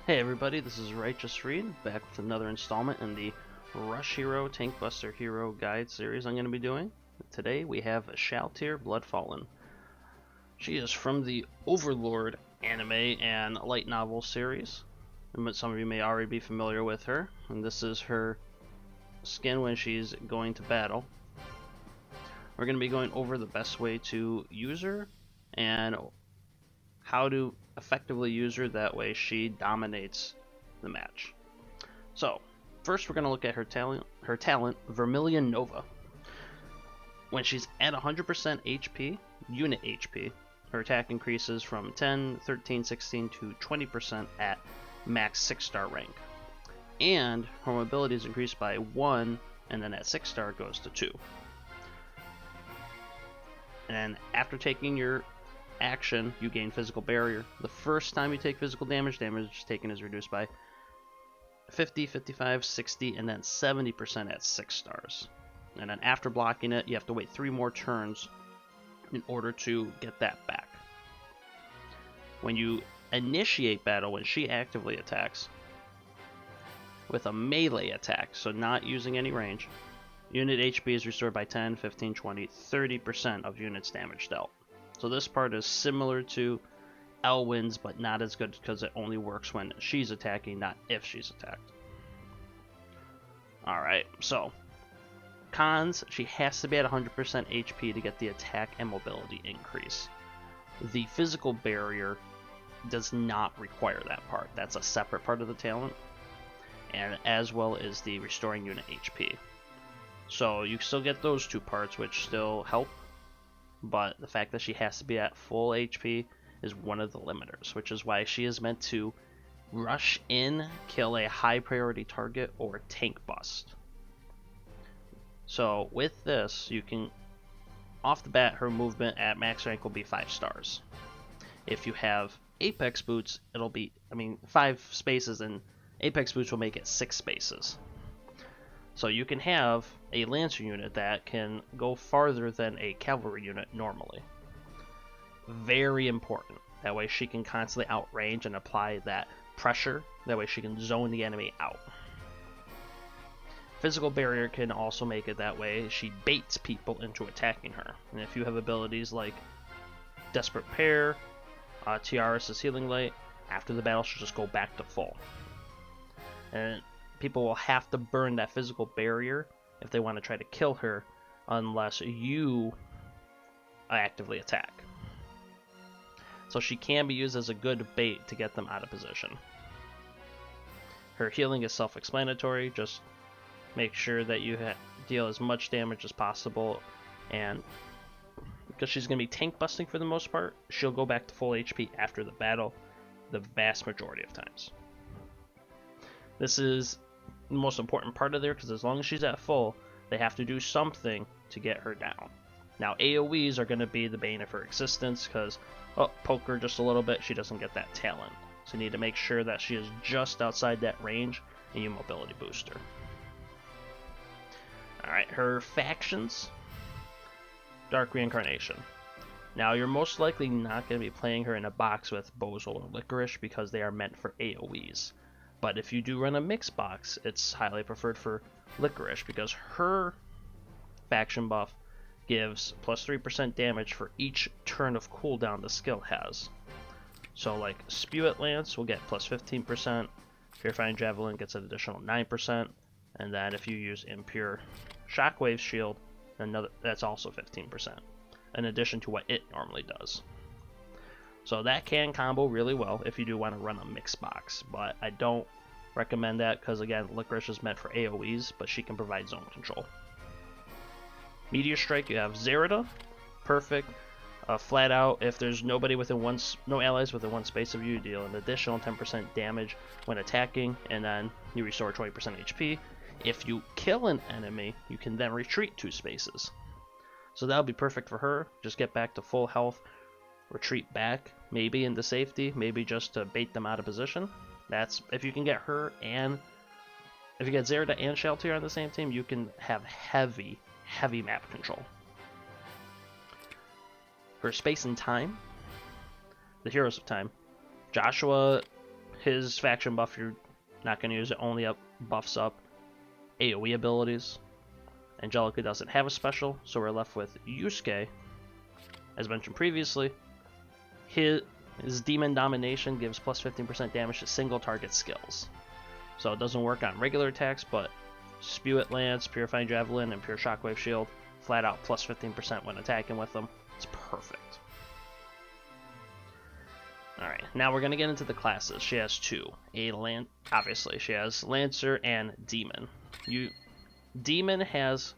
Hey everybody, this is Righteous Reed, back with another installment in the Rush Hero Tank Buster Hero Guide series I'm going to be doing. Today we have a Shalltear Bloodfallen. She is from the Overlord anime and light novel series. Some of you may already be familiar with her, and this is her skin when she's going to battle. We're going to be going over the best way to use her and how to effectively use her, that way she dominates the match. So, first we're going to look at her talent, Vermilion Nova. When she's at 100% HP, unit HP, her attack increases from 10, 13, 16 to 20% at max 6-star rank. And her mobility is increased by 1, and then at 6-star it goes to 2. And after taking your action, you gain physical barrier. The first time you take physical damage taken is reduced by 50, 55, 60, and then 70% at 6 stars. And then after blocking it, you have to wait 3 more turns in order to get that back. When you initiate battle, when she actively attacks with a melee attack, so not using any range, unit HP is restored by 10, 15, 20, 30% of units damage dealt. So this part is similar to Elwyn's, but not as good because it only works when she's attacking, not if she's attacked. Alright, so cons, she has to be at 100% HP to get the attack and mobility increase. The physical barrier does not require that part. That's a separate part of the talent, and as well as the restoring unit HP. So you still get those two parts, which still help, but the fact that she has to be at full HP is one of the limiters, which is why she is meant to rush in, kill a high priority target, or tank bust. So with this, you can, off the bat, her movement at max rank will be 5 stars. If you have Apex boots, it'll be, 5 spaces, and Apex boots will make it 6 spaces. So you can have a Lancer unit that can go farther than a cavalry unit normally. Very important. That way she can constantly outrange and apply that pressure. That way she can zone the enemy out. Physical barrier can also make it that way she baits people into attacking her. And if you have abilities like Desperate Pair, Tiara's Healing Light, after the battle she'll just go back to full. And people will have to burn that physical barrier if they want to try to kill her, unless you actively attack. So she can be used as a good bait to get them out of position. Her healing is self-explanatory. Just make sure that you deal as much damage as possible, and because she's going to be tank busting for the most part, she'll go back to full HP after the battle the vast majority of times. This is the most important part of there, because as long as she's at full, they have to do something to get her down. Now AoEs are going to be the bane of her existence, because poke her just a little bit, she doesn't get that talent. So you need to make sure that she is just outside that range, and you mobility boost her. Alright, her factions. Dark Reincarnation. Now you're most likely not going to be playing her in a box with Bozal or Licorice, because they are meant for AoEs. But if you do run a mixed box, it's highly preferred for Licorice, because her faction buff gives plus 3% damage for each turn of cooldown the skill has. So like Spew at Lance will get plus 15%, Purifying Javelin gets an additional 9%, and then if you use Impure Shockwave Shield, that's also 15%, in addition to what it normally does. So that can combo really well if you do want to run a mixed box, but I don't recommend that because, again, Licorice is meant for AoEs, but she can provide zone control. Meteor Strike, you have Zerida, perfect. Flat out, if there's no allies within 1 space of you, you deal an additional 10% damage when attacking, and then you restore 20% HP. If you kill an enemy, you can then retreat 2 spaces. So that'll be perfect for her. Just get back to full health, retreat back, maybe into safety, maybe just to bait them out of position. That's if you can get her, and if you get Zerida and Shalltear on the same team, you can have heavy map control. For space and time, the Heroes of Time, Joshua his faction buff, you're not going to use it, only buffs up AoE abilities. Angelica doesn't have a special, so we're left with Yusuke. As mentioned previously, his Demon Domination gives plus 15% damage to single target skills. So it doesn't work on regular attacks, but Spew It Lance, Purifying Javelin, and Pure Shockwave Shield flat out plus 15% when attacking with them. It's perfect. Alright, now we're going to get into the classes. She has two. Obviously, she has Lancer and Demon. Demon has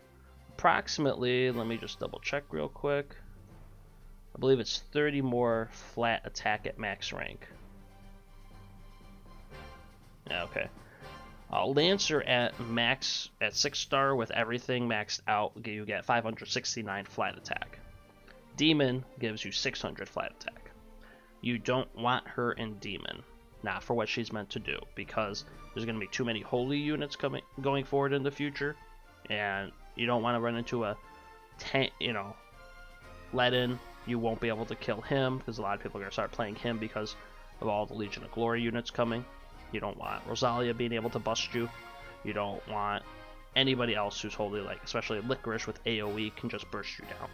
approximately, let me just double check real quick. I believe it's 30 more flat attack at max rank. Yeah, okay. Lancer at 6-star with everything maxed out, you get 569 flat attack. Demon gives you 600 flat attack. You don't want her in Demon, not for what she's meant to do, because there's going to be too many holy units going forward in the future, and you don't want to run into a let-in. You won't be able to kill him, because a lot of people are going to start playing him because of all the Legion of Glory units coming. You don't want Rosalia being able to bust you. You don't want anybody else who's holy, like especially Licorice with AoE can just burst you down.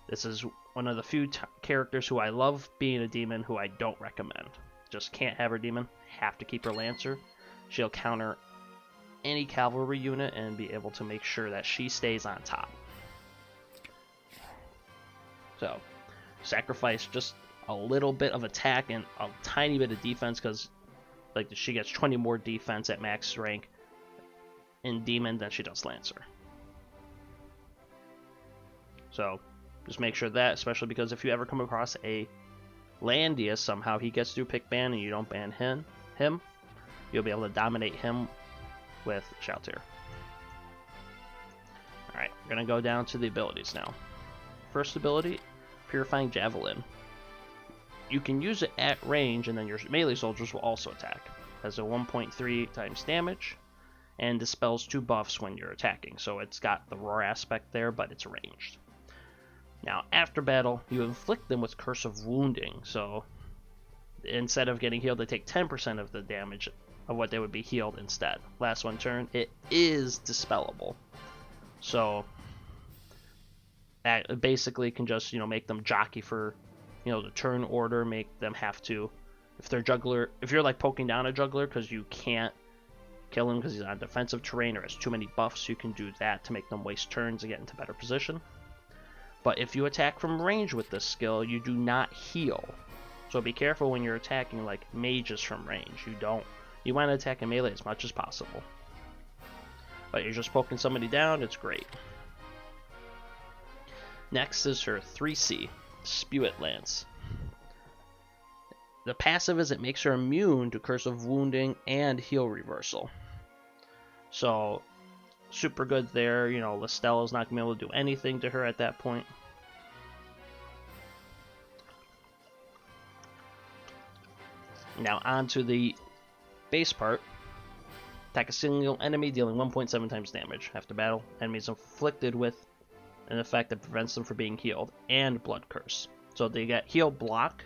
This is one of the few characters who I love being a demon who I don't recommend. Just can't have her demon. Have to keep her Lancer. She'll counter any cavalry unit and be able to make sure that she stays on top. So, sacrifice just a little bit of attack and a tiny bit of defense, because like she gets 20 more defense at max rank in Demon than she does Lancer. So just make sure that, especially because if you ever come across a Landius, somehow he gets through pick ban and you don't ban him, you'll be able to dominate him with Shalltear. Alright, we're going to go down to the abilities now. First ability, Purifying Javelin. You can use it at range, and then your melee soldiers will also attack. It has a 1.3 times damage, and dispels 2 buffs when you're attacking. So it's got the roar aspect there, but it's ranged. Now, after battle, you inflict them with Curse of Wounding. So instead of getting healed, they take 10% of the damage of what they would be healed instead. Last one turn, it is dispellable. So that basically can just, make them jockey for, the turn order, make them have to, if you're like poking down a juggler because you can't kill him because he's on defensive terrain or has too many buffs, you can do that to make them waste turns and get into better position. But if you attack from range with this skill, you do not heal. So be careful when you're attacking like mages from range. You want to attack in melee as much as possible. But you're just poking somebody down, it's great. Next is her 3C, Spew It Lance. The passive is it makes her immune to Curse of Wounding and Heal Reversal. So, super good there. Lestella's not going to be able to do anything to her at that point. Now on to the base part. Attack a single enemy, dealing 1.7 times damage. After battle, enemies inflicted with an effect that prevents them from being healed, and Blood Curse. So they get heal block,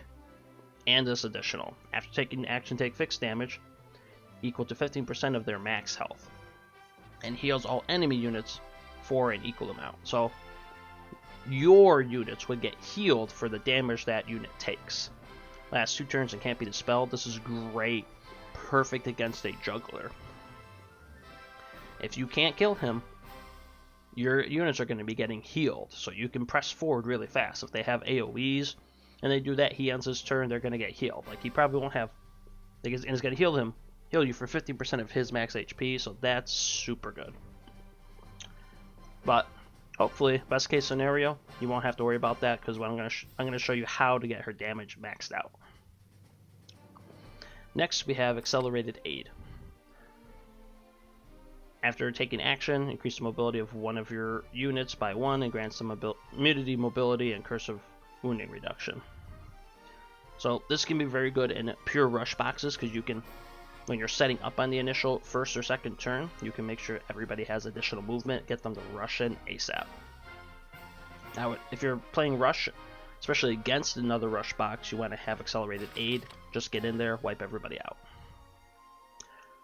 and this additional. After taking action, take fixed damage, equal to 15% of their max health. And heals all enemy units for an equal amount. So your units would get healed for the damage that unit takes. Last 2 turns and can't be dispelled. This is great. Perfect against a juggler. If you can't kill him, your units are going to be getting healed, so you can press forward really fast. If they have AoEs and they do that, he ends his turn, they're going to get healed. Like, he probably won't have, and it's going to heal you for 50% of his max HP, so that's super good. But hopefully, best case scenario, you won't have to worry about that, because I'm going to show you how to get her damage maxed out. Next, we have Accelerated Aid. After taking action, increase the mobility of one of your units by 1 and grants them immunity, mobility, and Curse of Wounding reduction. So this can be very good in pure rush boxes, because you can, when you're setting up on the initial first or second turn, you can make sure everybody has additional movement, get them to rush in ASAP. Now, if you're playing rush, Especially against another rush box, you want to have accelerated aid. Just get in there, wipe everybody out.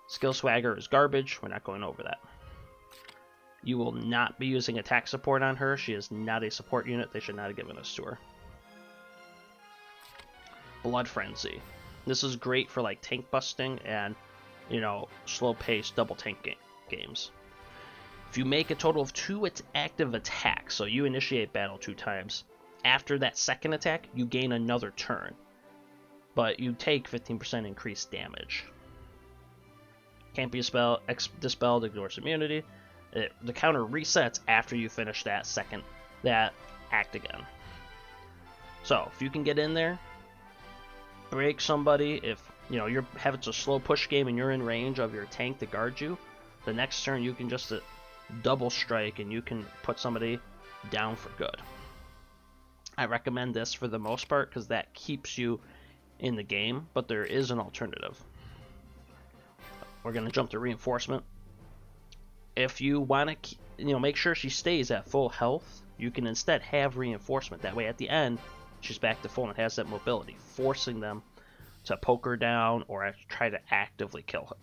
Skill Swagger is garbage. We're not going over that. You will not be using attack support on her. She is not a support unit. They should not have given this to her. Blood Frenzy. This is great for like tank busting and, you know, slow-paced double tank games. If you make a total of 2 active attacks, so you initiate battle 2 times, after that second attack, you gain another turn, but you take 15% increased damage. Can't be dispelled, ignores immunity. The counter resets after you finish that act again. So if you can get in there, break somebody. If you know it's a slow push game and you're in range of your tank to guard you, the next turn you can just double strike and you can put somebody down for good. I recommend this for the most part because that keeps you in the game, but there is an alternative. We're going to jump to reinforcement. If you want to make sure she stays at full health, you can instead have reinforcement. That way at the end, she's back to full and has that mobility, forcing them to poke her down or try to actively kill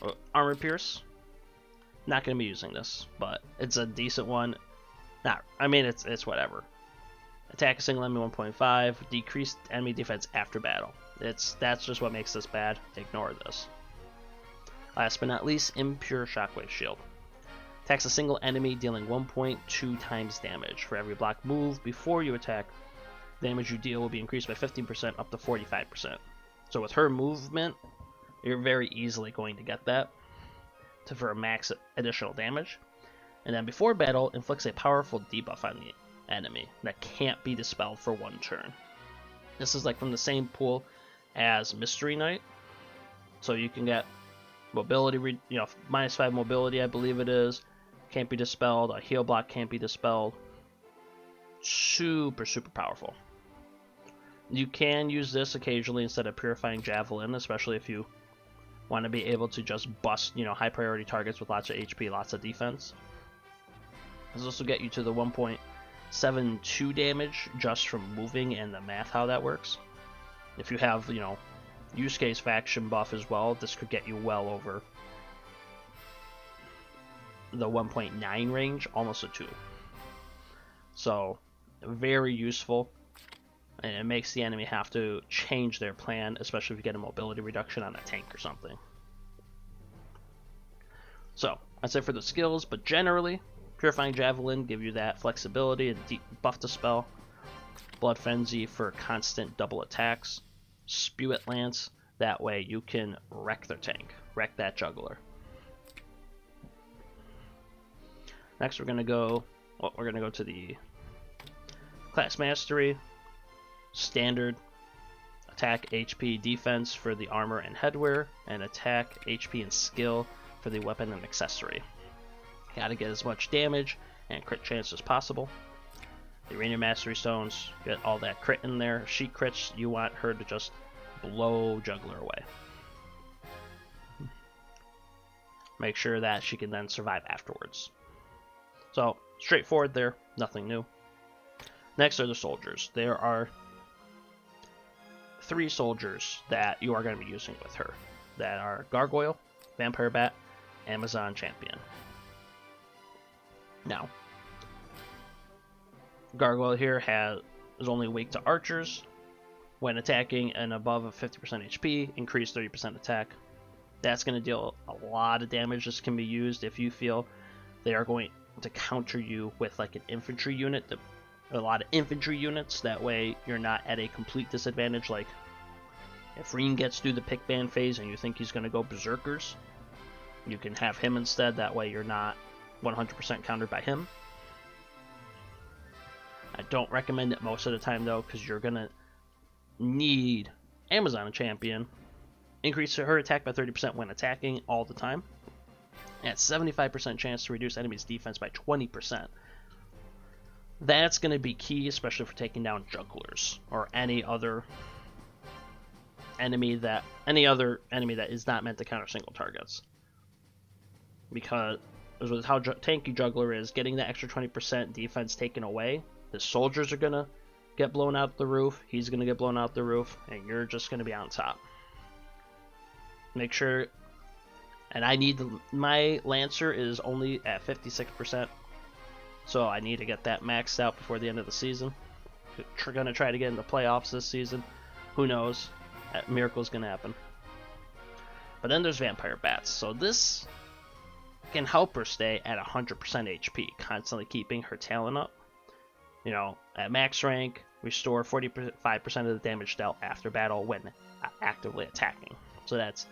her. Armor Pierce. Not going to be using this, but it's a decent one. It's whatever. Attack a single enemy 1.5, decreased enemy defense after battle. That's just what makes this bad. Ignore this. Last but not least, Impure Shockwave Shield. Attacks a single enemy, dealing 1.2 times damage. For every block move before you attack, the damage you deal will be increased by 15% up to 45%. So with her movement, you're very easily going to get that for a max additional damage. And then before battle, inflicts a powerful debuff on the enemy that can't be dispelled for 1 turn. This is like from the same pool as Mystery Knight, so you can get mobility, -5 mobility, I believe it is. Can't be dispelled. A heal block can't be dispelled. Super powerful. You can use this occasionally instead of Purifying Javelin, especially if you want to be able to just bust, high priority targets with lots of HP, lots of defense. This will get you to the 1.72 damage just from moving and the math how that works. If you have, Yusuke's faction buff as well, this could get you well over the 1.9 range, almost a 2. So, very useful, and it makes the enemy have to change their plan, especially if you get a mobility reduction on a tank or something. So, that's it for the skills, but generally, Purifying Javelin give you that flexibility and buff to spell. Blood Frenzy for constant double attacks. Spew It Lance, that way you can wreck their tank, wreck that juggler. Next we're gonna go to the class mastery. Standard attack, HP, defense for the armor and headwear, and attack, HP, and skill for the weapon and accessory. Gotta get as much damage and crit chance as possible. The Rainier Mastery Stones, get all that crit in there. She crits, you want her to just blow Juggler away. Make sure that she can then survive afterwards. So, straightforward there, nothing new. Next are the soldiers. There are 3 soldiers that you are going to be using with her. That are Gargoyle, Vampire Bat, Amazon Champion. Now, Gargoyle here is only weak to archers. When attacking and above a 50% HP, increase 30% attack. That's going to deal a lot of damage. This can be used if you feel they are going to counter you with like an infantry unit, a lot of infantry units. That way you're not at a complete disadvantage. Like if Reen gets through the pick ban phase and you think he's going to go berserkers, you can have him instead. That way you're not 100% countered by him. I don't recommend it most of the time though, because you're going to need Amazon Champion. Increase her attack by 30% when attacking all the time. And 75% chance to reduce enemies' defense by 20%. That's going to be key, especially for taking down jugglers or any other enemy that is not meant to counter single targets. Because is with how tanky Juggler is, getting that extra 20% defense taken away. The soldiers are going to get blown out the roof, he's going to get blown out the roof, and you're just going to be on top. Make sure, and I need, my Lancer is only at 56%, so I need to get that maxed out before the end of the season. We're going to try to get into playoffs this season. Who knows? A miracle's going to happen. But then there's Vampire Bats, so this can help her stay at 100% HP, constantly keeping her talent up. You know, at max rank, restore 45% of the damage dealt after battle when actively attacking. So that's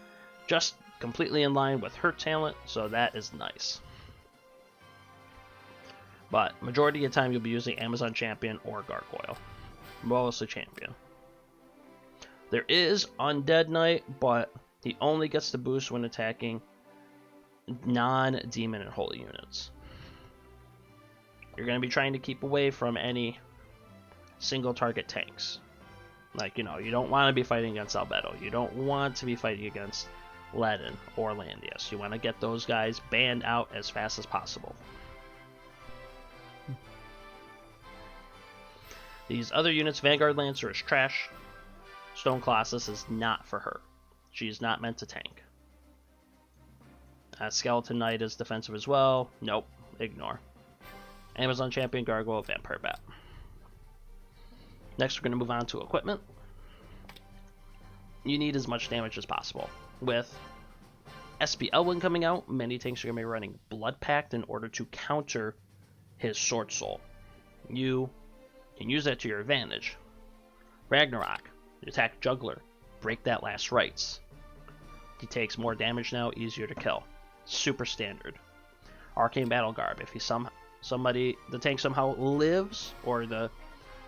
just completely in line with her talent, so that is nice. But majority of the time you'll be using Amazon Champion or Gargoyle. Mostly Champion. There is Undead Knight, but he only gets the boost when attacking non-demon and holy units. You're going to be trying to keep away from any single target tanks. Like, you know, you don't want to be fighting against Albedo. You don't want to be fighting against Ledin or Landius. You want to get those guys banned out as fast as possible. These other units, Vanguard Lancer is trash. Stone Colossus is not for her. She is not meant to tank. Skeleton Knight is defensive as well. Nope, ignore. Amazon Champion, Gargoyle, Vampire Bat. Next, we're going to move on to equipment. You need as much damage as possible. With SP Elwyn coming out, many tanks are going to be running Blood Pact in order to counter his Sword Soul. You can use that to your advantage. Ragnarok, you attack Juggler, break that last rites. He takes more damage now, easier to kill. Super standard. Arcane Battle Garb, if he the tank somehow lives, or the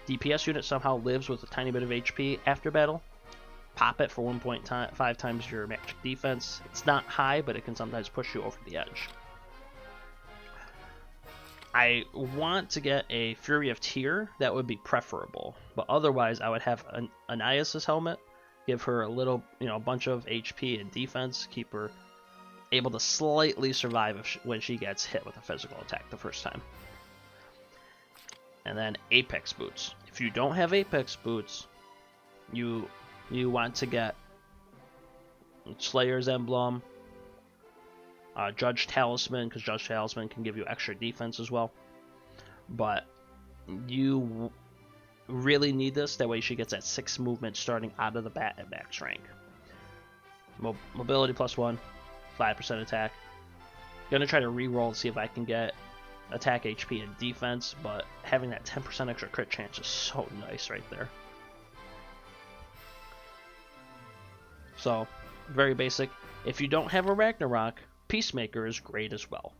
DPS unit somehow lives with a tiny bit of HP after battle, pop it for 1.5 times your magic defense. It's not high, but it can sometimes push you over the edge. I want to get a Fury of Tyr, that would be preferable, but otherwise I would have an Anias's helmet, give her a little, a bunch of HP and defense, keep her able to slightly survive when she gets hit with a physical attack the first time. And then Apex Boots. If you don't have Apex Boots, you want to get Slayer's Emblem, Judge Talisman, because Judge Talisman can give you extra defense as well. But you really need this, that way she gets that 6 movement starting out of the bat at max rank. Mobility +1, 5% attack. Gonna try to re-roll to see if I can get attack HP and defense, but having that 10% extra crit chance is so nice right there. So, very basic. If you don't have a Ragnarok, Peacemaker is great as well.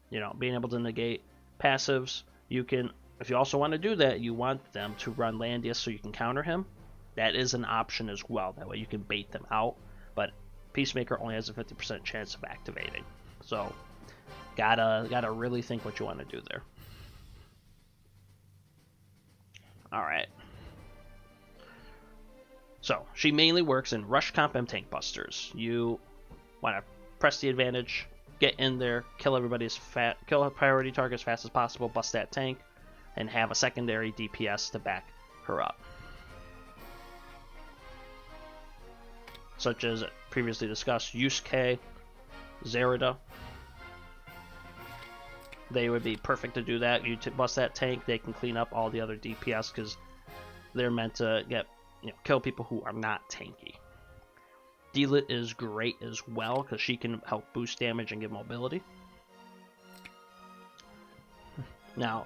Being able to negate passives. You can, if you also want to do that, you want them to run Landius so you can counter him. That is an option as well. That way you can bait them out. But Peacemaker only has a 50% chance of activating. So, gotta really think what you want to do there. Alright. So, she mainly works in Rush Comp and Tank Busters. You want to press the advantage, get in there, kill a priority target as fast as possible, bust that tank, and have a secondary DPS to back her up. Such as previously discussed, Yusuke, Zerida. They would be perfect to do that. You bust that tank, they can clean up all the other DPS because they're meant to kill people who are not tanky. Delit is great as well because she can help boost damage and give mobility. Now,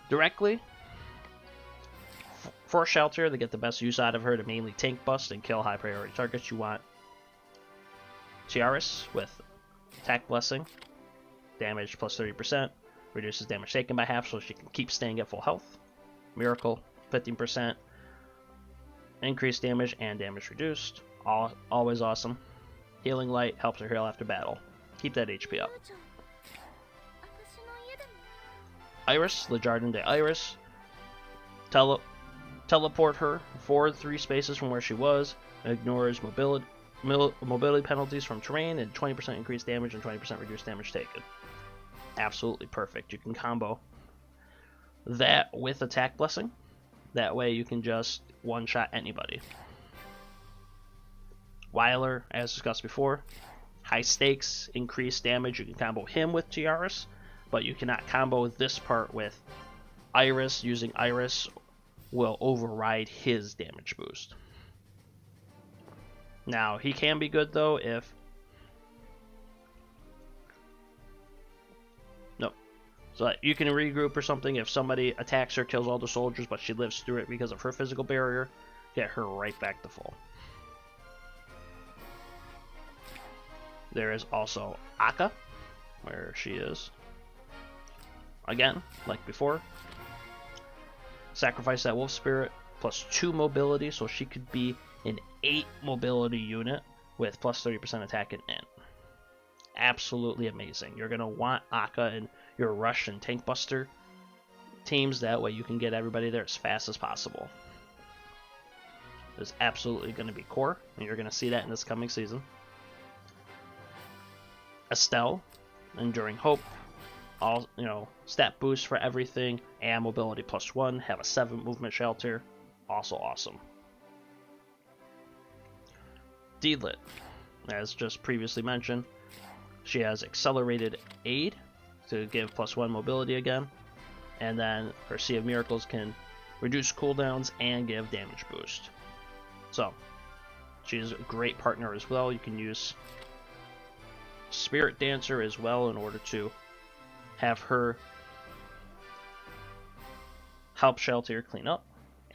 directly for Shalltear, to get the best use out of her to mainly tank bust and kill high priority targets, you want Tiaris with Attack Blessing, damage +30%, reduces damage taken by half so she can keep staying at full health. Miracle, 15%, increased damage and damage reduced. Always awesome. Healing Light helps her heal after battle. Keep that HP up. Iris, Le Jardin de Iris. Teleport her forward 3 spaces from where she was. Ignores mobility penalties from terrain and 20% increased damage and 20% reduced damage taken. absolutely perfect. You can combo that with Attack Blessing. That way you can just one-shot anybody. Weiler, as discussed before, high stakes, increased damage. You can combo him with Tiaras, but you cannot combo this part with Iris. Using Iris will override his damage boost. Now, he can be good though if... No. So you can regroup or something if somebody attacks her, kills all the soldiers, but she lives through it because of her physical barrier. Get her right back to full. There is also Akka, where she is. Again, like before. Sacrifice that wolf spirit, plus 2 mobility, so she could be an 8 mobility unit with plus 30% attack and int. Absolutely amazing. You're going to want Akka in your rush and tank buster teams, that way you can get everybody there as fast as possible. It's absolutely going to be core, and you're going to see that in this coming season. Estelle, Enduring Hope, all stat boost for everything, and mobility plus 1, have a 7 movement Shalltear, also awesome. Deedlit, as just previously mentioned, she has accelerated aid to give plus 1 mobility again, and then her Sea of Miracles can reduce cooldowns and give damage boost. So, she's a great partner as well. You can use Spirit Dancer as well in order to have her help Shalltear clean up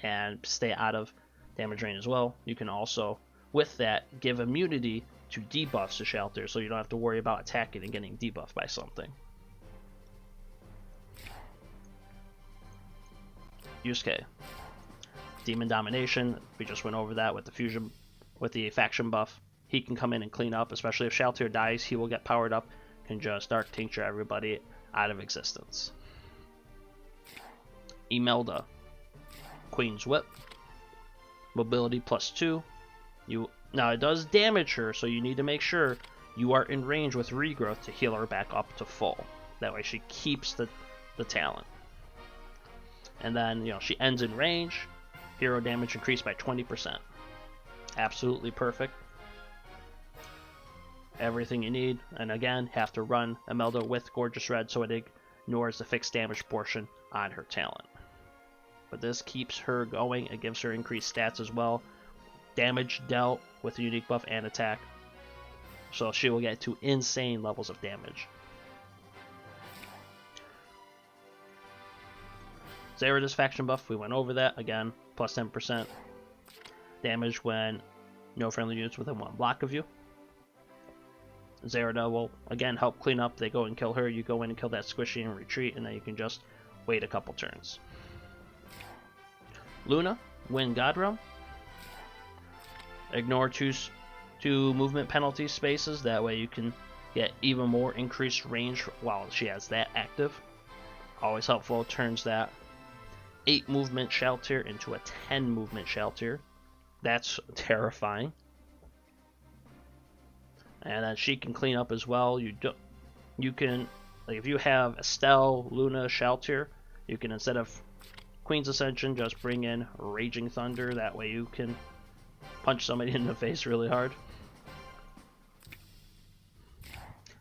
and stay out of damage range as well. You can also, with that, give immunity to debuffs to Shalltear, so you don't have to worry about attacking and getting debuffed by something. Yusuke, Demon Domination, we just went over that with the fusion, with the faction buff. He can come in and clean up, especially if Shalltear dies, he will get powered up, can just Dark Tincture everybody out of existence. Imelda, Queen's Whip, mobility plus 2. Now it does damage her, so you need to make sure you are in range with regrowth to heal her back up to full. That way she keeps the talent. And then, she ends in range, hero damage increased by 20%. Absolutely perfect. Everything you need, and again, have to run Imelda with Gorgeous Red so it ignores the fixed damage portion on her talent. But this keeps her going, it gives her increased stats as well. Damage dealt with a unique buff and attack. So she will get to insane levels of damage. Zerida's faction buff, we went over that again, plus 10% damage when no friendly units within 1 block of you. Zerida will again help clean up. They go and kill her, you go in and kill that squishy and retreat, and then you can just wait a couple turns. Luna, win God Realm. Ignore two movement penalty spaces, that way you can get even more increased range while she has that active. Always helpful, turns that 8 movement Shalltear into a 10 movement Shalltear. That's terrifying. And then she can clean up as well. You can, like, if you have Estelle, Luna, Shalltear, you can, instead of Queen's Ascension, just bring in Raging Thunder. That way you can punch somebody in the face really hard.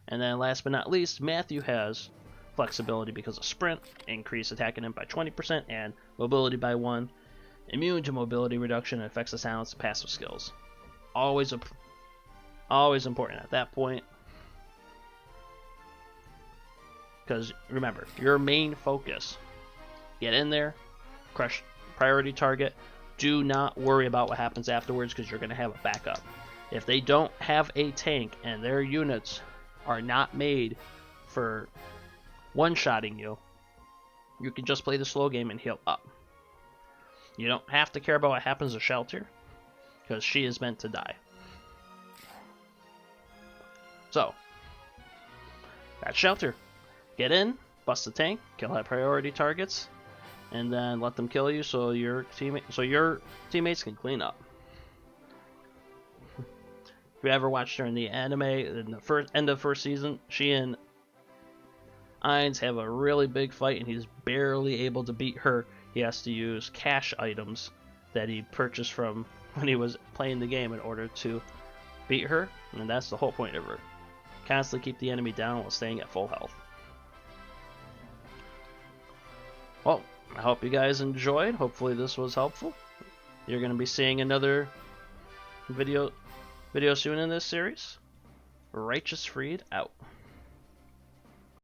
And then last but not least, Matthew has flexibility because of sprint, increase attack and int by 20%, and mobility by 1. Immune to mobility reduction and affects the silence of passive skills. Always important at that point. Because remember, your main focus, get in there, crush priority target. Do not worry about what happens afterwards, because you're going to have a backup. If they don't have a tank and their units are not made for one-shotting you, you can just play the slow game and heal up. You don't have to care about what happens to Shalltear, because she is meant to die. So, that's Shalltear. Get in, bust the tank, kill high priority targets, and then let them kill you so your teammates can clean up. If you ever watched her in the anime, in the end of first season, she and Ainz have a really big fight and he's barely able to beat her, he has to use cash items that he purchased from when he was playing the game in order to beat her, and that's the whole point of her. Constantly keep the enemy down while staying at full health. Well, I hope you guys enjoyed. Hopefully this was helpful. You're going to be seeing another video soon in this series. Righteous Freed out.